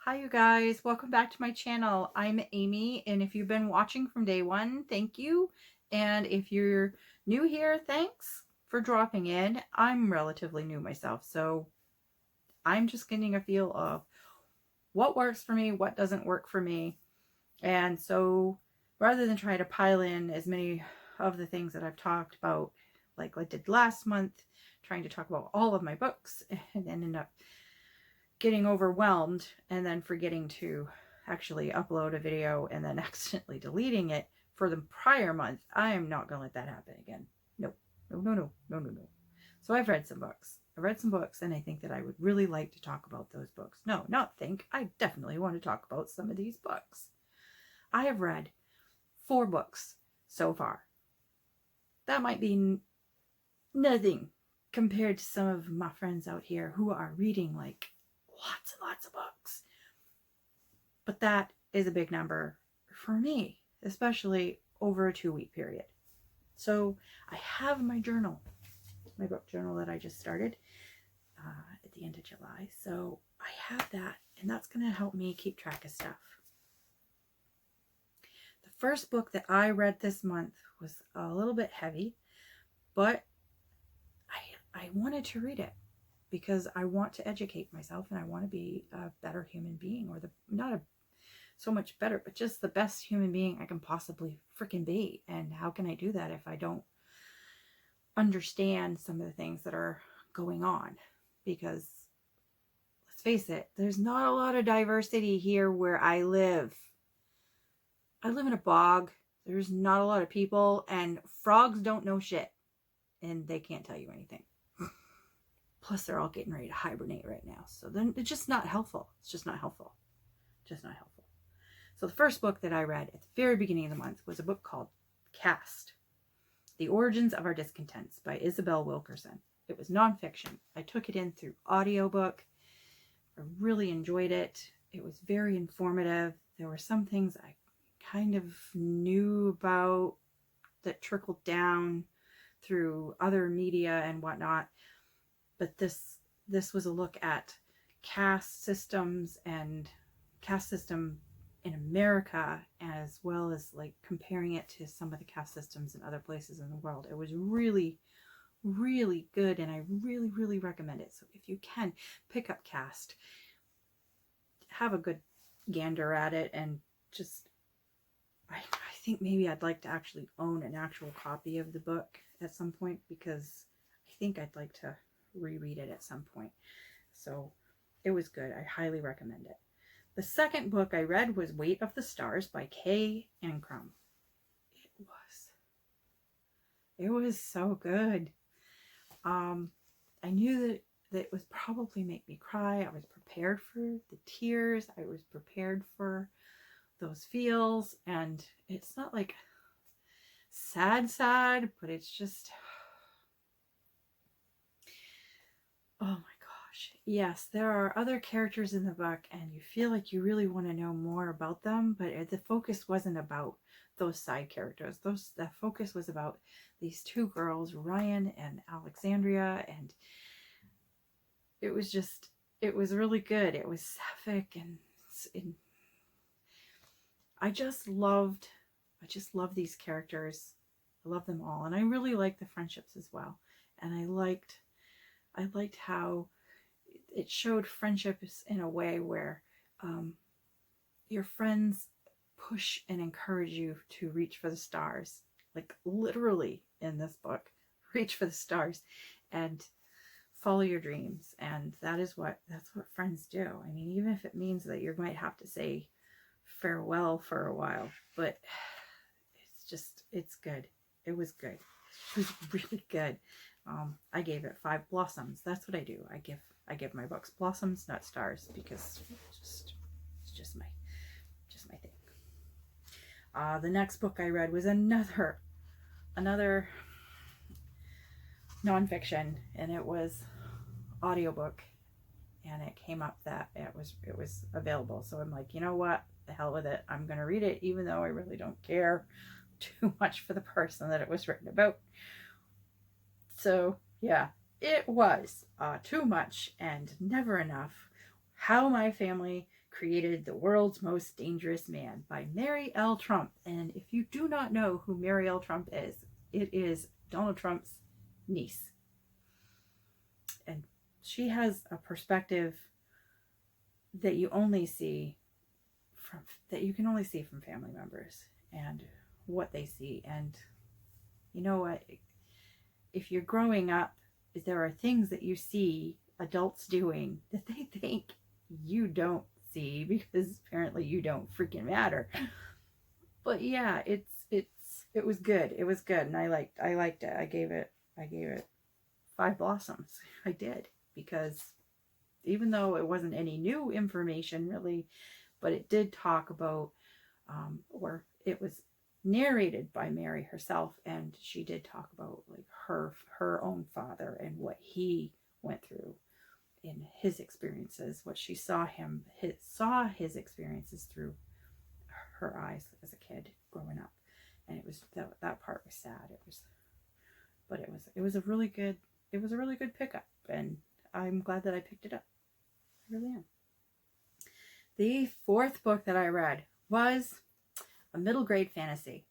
Hi you guys, welcome back to my channel. I'm Amy, and if you've been watching from day one, thank you. And if you're new here, thanks for dropping in. I'm relatively new myself, so I'm just getting a feel of what works for me, what doesn't work for me. And so rather than try to pile in as many of the things that I've talked about, like I did last month, trying to talk about all of my books and ended up getting overwhelmed and then forgetting to actually upload a video and then accidentally deleting it for the prior month, I am not going to let that happen again. No, no, no, no, no, no, no. So I've read some books. I read some books and I think that I would really like to talk about those books. No, not think. I definitely want to talk about some of these books. I have read 4 books so far. That might be nothing compared to some of my friends out here who are reading like lots and lots of books. But that is a big number for me, especially over a 2-week period. So I have my journal, my book journal that I just started at the end of July. So I have that, and that's going to help me keep track of stuff. The first book that I read this month was a little bit heavy, but I wanted to read it because I want to educate myself and I want to be a better human being, or not so much better, but just the best human being I can possibly freaking be. And how can I do that if I don't understand some of the things that are going on? Because let's face it, there's not a lot of diversity here where I live. I live in a bog. There's not a lot of people, and frogs don't know shit, and they can't tell you anything. Plus, they're all getting ready to hibernate right now. So then it's just not helpful. It's just not helpful. Just not helpful. So the first book that I read at the very beginning of the month was a book called Caste, The Origins of Our Discontents by Isobel Wilkerson. It was nonfiction. I took it in through audiobook. I really enjoyed it. It was very informative. There were some things I kind of knew about that trickled down through other media and whatnot. But this was a look at caste systems and caste system in America, as well as like comparing it to some of the caste systems in other places in the world. It was really, really good, and I really, really recommend it. So if you can, pick up Caste, have a good gander at it, and just I think maybe I'd like to actually own an actual copy of the book at some point, because I think I'd like to reread it at some point. So it was good. I highly recommend it. The second book I read was Weight of the Stars by Ancrum. It was so good. I knew that it would probably make me cry. I was prepared for the tears. I was prepared for those feels, and it's not like sad, but it's just, oh my gosh. Yes, there are other characters in the book and you feel like you really want to know more about them, but the focus wasn't about those side characters. The focus was about these 2 girls, Ryan and Alexandria, and it was really good. It was sapphic, and I just loved these characters. I love them all, and I really liked the friendships as well. And I liked how it showed friendships in a way where your friends push and encourage you to reach for the stars, like literally in this book, reach for the stars and follow your dreams. And that's what friends do. I mean, even if it means that you might have to say farewell for a while, but it's good. It was good. It was really good. I gave it 5 blossoms. That's what I do. I give my books blossoms, not stars, because it's just my thing. The next book I read was another nonfiction, and it was audiobook, and it came up that it was available. So I'm like, you know what? The hell with it. I'm gonna read it, even though I really don't care too much for the person that it was written about. So yeah, it was too much and never enough. How my family created The World's Most Dangerous Man by Mary L. Trump. And if you do not know who Mary L. Trump is, it is Donald Trump's niece. And she has a perspective that you can only see from family members and what they see. And you know what? If you're growing up, there are things that you see adults doing that they think you don't see because apparently you don't freaking matter. But yeah, it was good. It was good, and I liked it. I gave it 5 blossoms. I did, because even though it wasn't any new information really, but it did talk about, or it was narrated by Mary herself, and she did talk about like her own father and what he went through in his experiences, what she saw his experiences through her eyes as a kid growing up. And it was that part was sad. It was a really good pickup, and I'm glad that I picked it up. I really am. The 4th book that I read was a middle grade fantasy,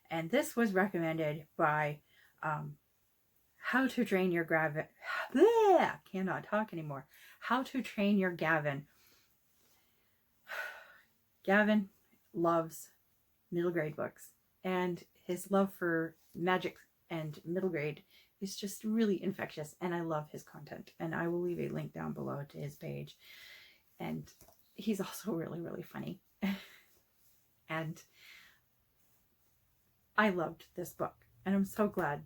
and this was recommended by How to Train Your Gavin. Cannot talk anymore. How to Train Your Gavin. Gavin loves middle grade books, and his love for magic and middle grade is just really infectious, and I love his content, and I will leave a link down below to his page. And he's also really, really funny. And I loved this book, and I'm so glad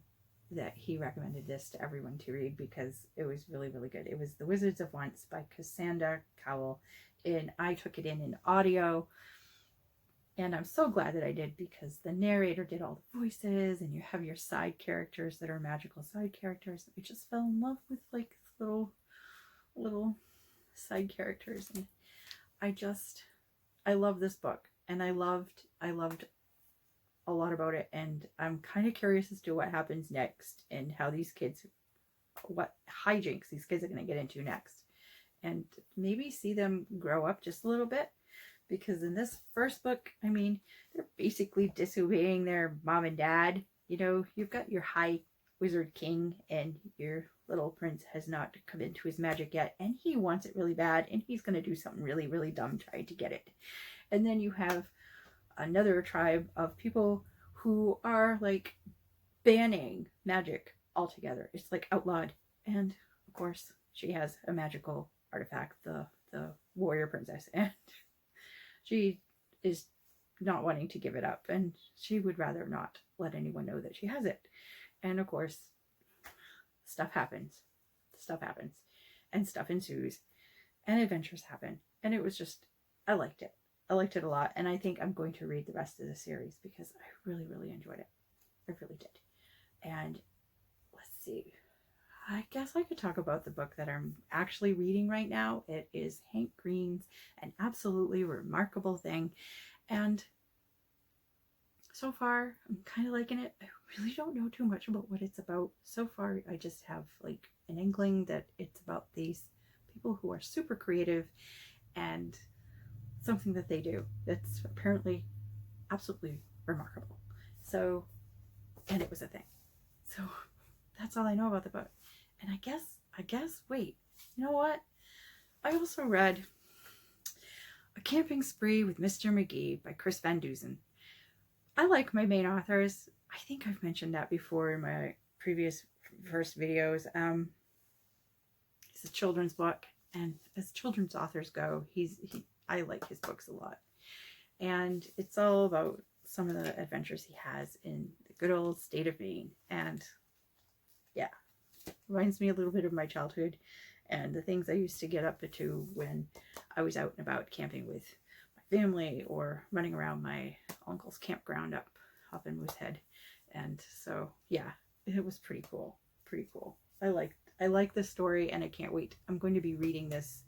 that he recommended this to everyone to read, because it was really, really good. It was The Wizards of Once by Cassandra Cowell, and I took it in audio, and I'm so glad that I did, because the narrator did all the voices, and you have your side characters that are magical side characters. I just fell in love with like little side characters, and I love this book, and I loved a lot about it, and I'm kind of curious as to what happens next, and how these kids, what hijinks these kids are going to get into next, and maybe see them grow up just a little bit, because in this first book, I mean, they're basically disobeying their mom and dad. You know, you've got your high wizard king, and your little prince has not come into his magic yet, and he wants it really bad, and he's going to do something really, really dumb trying to get it. And then you have another tribe of people who are like banning magic altogether. It's like outlawed. And of course, she has a magical artifact, the warrior princess, and she is not wanting to give it up, and she would rather not let anyone know that she has it. And of course, stuff happens, and stuff ensues, and adventures happen. And it was just, I liked it a lot, and I think I'm going to read the rest of the series, because I really, really enjoyed it. I really did. And let's see, I guess I could talk about the book that I'm actually reading right now. It is Hank Green's An Absolutely Remarkable Thing, and so far I'm kind of liking it. I really don't know too much about what it's about. So far I just have like an inkling that it's about these people who are super creative, and something that they do that's apparently absolutely remarkable. So, and it was a thing. So that's all I know about the book. And I guess, wait, you know what? I also read A Camping Spree with Mr. MaGee by Chris Van Dusen. I like my Maine authors. I think I've mentioned that before in my previous first videos. It's a children's book, and as children's authors go, I like his books a lot. And it's all about some of the adventures he has in the good old state of Maine. And yeah, reminds me a little bit of my childhood and the things I used to get up to when I was out and about camping with my family, or running around my uncle's campground up in Moosehead. And so yeah, it was pretty cool. I like this story, and I can't wait. I'm going to be reading this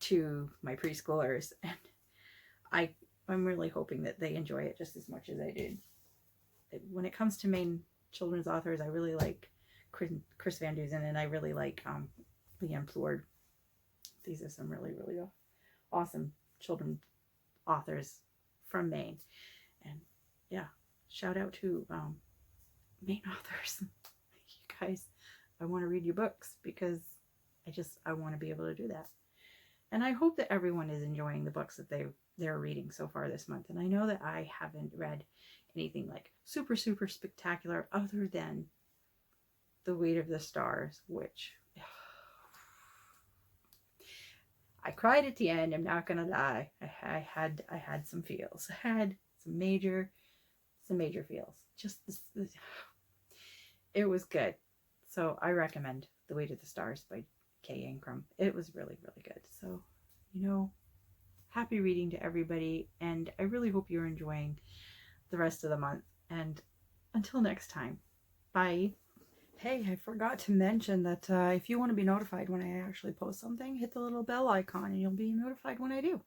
to my preschoolers, and I'm really hoping that they enjoy it just as much as I did. When it comes to Maine children's authors, I really like Chris Van Dusen, and I really like Leanne Plord. These are some really, really awesome children authors from Maine. And yeah, shout out to Maine authors. You guys, I want to read your books because I want to be able to do that. And I hope that everyone is enjoying the books that they're reading so far this month. And I know that I haven't read anything like super, super spectacular other than The Weight of the Stars, which I cried at the end. I'm not gonna lie. I had some feels. I had some major feels. Just this, it was good. So I recommend The Weight of the Stars by Ancrum. It was really, really good. So, happy reading to everybody, and I really hope you're enjoying the rest of the month. And until next time, bye. Hey, I forgot to mention that if you want to be notified when I actually post something, hit the little bell icon and you'll be notified when I do.